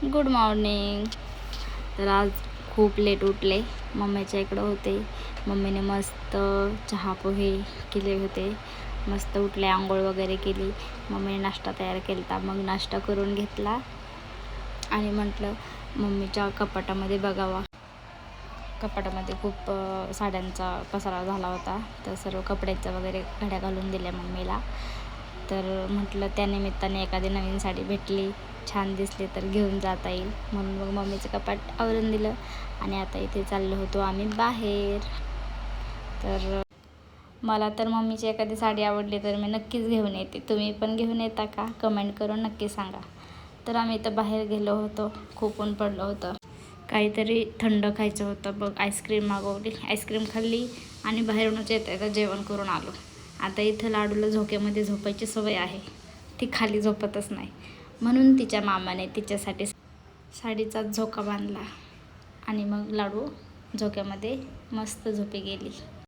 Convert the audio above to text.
Good morning. तर आज खूप लेट उठले. मम्मीच्या इकडं होते. मम्मीने मस्त चहा पोहे केले होते. मस्त उठले, आंघोळ वगैरे केली. मम्मीने नाश्ता तयार केला होता. मग नाश्ता करून घेतला आणि म्हटलं मम्मीच्या कपाटामध्ये बघावा. कपाटामध्ये खूप साड्यांचा पसारा झाला होता. तर सर्व कपड्याचं वगैरे घड्या घालून दिल्या मम्मीला. तर म्हटलं त्यानिमित्ताने एखादी नवीन साडी भेटली, छान दिसली तर घेऊन जाता येईल म्हणून मग मम्मीचं कपाट आवरून दिलं. आणि आता इथे चाललो होतो आम्ही बाहेर. तर मला तर मम्मीची एखादी साडी आवडली तर मी नक्कीच घेऊन येते. तुम्ही पण घेऊन येता का? कमेंट करून नक्की सांगा. तर आम्ही इथं बाहेर गेलो होतो. खूप ऊन पडलं होतं. काहीतरी थंड खायचं होतं. बघ, आईस्क्रीम मागवली, आईस्क्रीम खाल्ली आणि बाहेरूनच येता जेवण करून आलो. आता इथं लाडूला झोक्यामध्ये झोपायची सवय आहे. ती खाली झोपतच नाही, म्हणून तिच्या मामाने तिच्यासाठी साडीचा झोका बांधला आणि मग लाडू झोक्यामध्ये मस्त झोपी गेली.